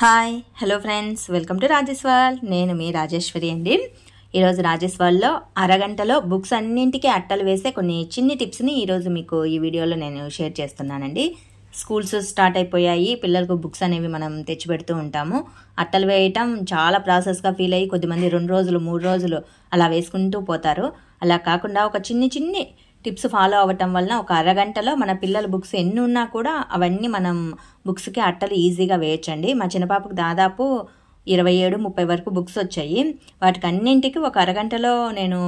Hi hello friends, welcome to Rajesh world. నేను మీ రాజేశ్వరి అండి. ఈరోజు రాజేష్ వరల్డ్లో అరగంటలో బుక్స్ అన్నింటికీ అట్టలు వేసే కొన్ని చిన్ని టిప్స్ని ఈరోజు మీకు ఈ వీడియోలో నేను షేర్ చేస్తున్నానండి. స్కూల్స్ స్టార్ట్ అయిపోయాయి, పిల్లలకు బుక్స్ అనేవి మనం తెచ్చిపెడుతూ ఉంటాము. అట్టలు వేయటం చాలా ప్రాసెస్గా ఫీల్ అయ్యి కొద్దిమంది 2 రోజులు 3 రోజులు అలా వేసుకుంటూ పోతారు. అలా కాకుండా ఒక చిన్ని టిప్స్ ఫాలో అవ్వటం వలన ఒక అరగంటలో మన పిల్లల బుక్స్ ఎన్ని ఉన్నా కూడా అవన్నీ మనం బుక్స్కి అట్టలు ఈజీగా వేయచ్చండి. మా చిన్న పాపకు దాదాపు 27-30 వరకు బుక్స్ వచ్చాయి. వాటికి అన్నింటికి ఒక అరగంటలో నేను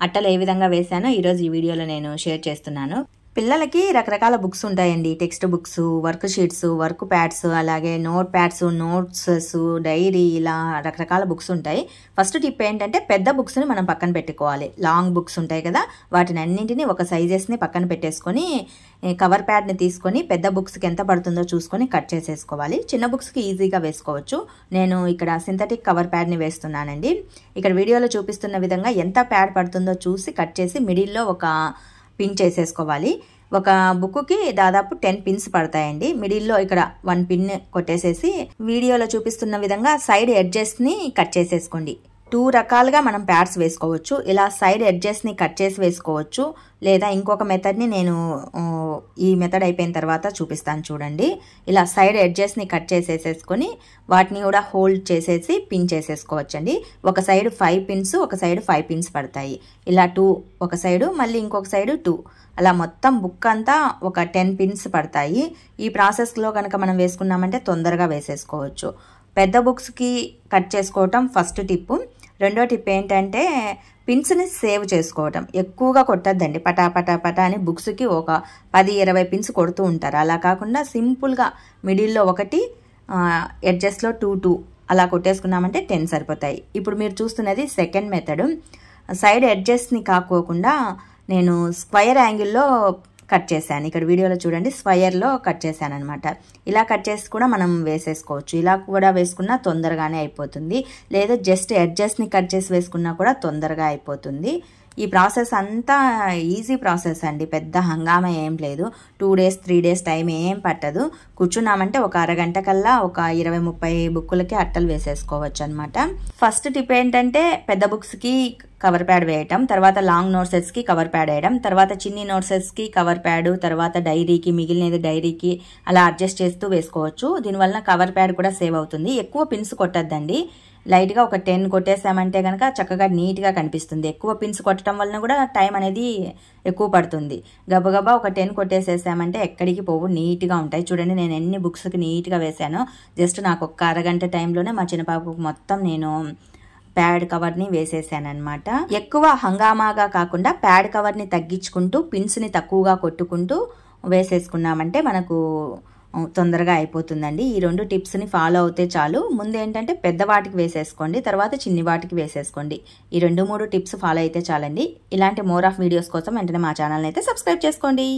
అట్టలు ఏ విధంగా వేశానో ఈరోజు ఈ వీడియోలో నేను షేర్ చేస్తున్నాను. పిల్లలకి రకరకాల బుక్స్ ఉంటాయండి. Textbooks, worksheets, work pads, అలాగే నోట్ ప్యాడ్స్, నోట్స్, డైరీ, ఇలా రకరకాల బుక్స్ ఉంటాయి. ఫస్ట్ టిప్ ఏంటంటే పెద్ద బుక్స్ని మనం పక్కన పెట్టుకోవాలి. లాంగ్ బుక్స్ ఉంటాయి కదా, వాటిని అన్నింటినీ ఒక సైజెస్ని పక్కన పెట్టేసుకొని కవర్ ప్యాడ్ని తీసుకొని పెద్ద బుక్స్కి ఎంత పడుతుందో చూసుకొని కట్ చేసేసుకోవాలి. చిన్న బుక్స్కి ఈజీగా వేసుకోవచ్చు. నేను ఇక్కడ సింథటిక్ కవర్ ప్యాడ్ని వేస్తున్నానండి. ఇక్కడ వీడియోలో చూపిస్తున్న విధంగా ఎంత ప్యాడ్ పడుతుందో చూసి కట్ చేసి మిడిల్లో ఒక పిన్ చేసేసుకోవాలి. ఒక బుక్కి దాదాపు 10 పిన్స్ పడతాయండి. మిడిల్లో ఇక్కడ 1 పిన్ కొట్టేసేసి వీడియోలో చూపిస్తున్న విధంగా సైడ్ ఎడ్జెస్ని కట్ చేసేసుకోండి. 2 రకాలుగా మనం ప్యాడ్స్ వేసుకోవచ్చు. ఇలా సైడ్ ఎడ్జెస్ని కట్ చేసి వేసుకోవచ్చు, లేదా ఇంకొక మెథడ్ని నేను ఈ మెథడ్ అయిపోయిన తర్వాత చూపిస్తాను చూడండి. ఇలా సైడ్ ఎడ్జెస్ని కట్ చేసేసేసుకొని వాటిని కూడా హోల్డ్ చేసేసి పిన్ చేసేసుకోవచ్చండి. ఒక సైడ్ 5 పిన్స్, ఒక సైడ్ 5 పిన్స్ పడతాయి. ఇలా 2 ఒక సైడు, మళ్ళీ ఇంకొక సైడు 2, అలా మొత్తం బుక్ అంతా ఒక 10 పిన్స్ పడతాయి. ఈ ప్రాసెస్లో కనుక మనం వేసుకున్నామంటే తొందరగా వేసేసుకోవచ్చు. పెద్ద బుక్స్కి కట్ చేసుకోవటం ఫస్ట్ టిప్పు. రెండో టిప్ ఏంటంటే పిన్స్ని సేవ్ చేసుకోవటం. ఎక్కువగా కొట్టద్దండి, పటా అని బుక్స్కి ఒక 10-20 పిన్స్ కొడుతూ ఉంటారు. అలా కాకుండా సింపుల్గా మిడిల్లో 1, ఎడ్జెస్లో 2 అలా కొట్టేసుకున్నామంటే 10 సరిపోతాయి. ఇప్పుడు మీరు చూస్తున్నది సెకండ్ మెథడ్. సైడ్ ఎడ్జెస్ని కాకోకుండా నేను స్క్వైర్ యాంగిల్లో కట్ చేశాను. ఇక్కడ వీడియోలో చూడండి, స్క్వైర్లో కట్ చేశాను అనమాట. ఇలా కట్ చేసి కూడా మనం వేసేసుకోవచ్చు. ఇలా కూడా వేసుకున్నా తొందరగానే అయిపోతుంది, లేదా జస్ట్ ఎడ్జెస్ని కట్ చేసి వేసుకున్నా కూడా తొందరగా అయిపోతుంది. ఈ ప్రాసెస్ అంతా ఈజీ ప్రాసెస్ అండి, పెద్ద హంగామా ఏం లేదు. 2 డేస్ 3 డేస్ టైం ఏం పట్టదు. కూర్చున్నామంటే ఒక అరగంట కల్లా ఒక 20-30 బుక్కులకి అట్టలు వేసేసుకోవచ్చు అనమాట. ఫస్ట్ టిప్ ఏంటంటే పెద్ద బుక్స్కి కవర్ ప్యాడ్ వేయటం, తర్వాత లాంగ్ నోట్సెస్కి కవర్ ప్యాడ్ వేయడం, తర్వాత చిన్ని నోట్సెస్కి కవర్ ప్యాడ్, తర్వాత డైరీకి, మిగిలినది డైరీకి అలా అడ్జస్ట్ చేస్తూ వేసుకోవచ్చు. దీనివల్ల కవర్ ప్యాడ్ కూడా సేవ్ అవుతుంది. ఎక్కువ పిన్స్ కొట్టద్దండి, లైట్గా ఒక 10 కొట్టేసామంటే కనుక చక్కగా నీట్గా కనిపిస్తుంది. ఎక్కువ పిన్స్ కొట్టడం వలన కూడా టైం అనేది ఎక్కువ పడుతుంది. గబగబా ఒక 10 కొట్టేసేసామంటే ఎక్కడికి పోవు, నీట్గా ఉంటాయి. చూడండి నేను ఎన్ని బుక్స్కి నీట్గా వేసానో. జస్ట్ నాకు ఒక్క అరగంట టైంలోనే మా చిన్న పాపకు మొత్తం నేను ప్యాడ్ కవర్ని వేసేసాను అనమాట. ఎక్కువ హంగామాగా కాకుండా ప్యాడ్ కవర్ని తగ్గించుకుంటూ పిన్స్ని తక్కువగా కొట్టుకుంటూ వేసేసుకున్నామంటే మనకు తొందరగా అయిపోతుందండి. ఈ 2 టిప్స్ని ఫాలో అవుతే చాలు. ముందు ఏంటంటే పెద్ద వాటికి వేసేసుకోండి, తర్వాత చిన్ని వాటికి వేసేసుకోండి. ఈ 2-3 టిప్స్ ఫాలో అయితే చాలండి. ఇలాంటి మోర్ ఆఫ్ వీడియోస్ కోసం వెంటనే మా ఛానల్ని అయితే సబ్స్క్రైబ్ చేసుకోండి.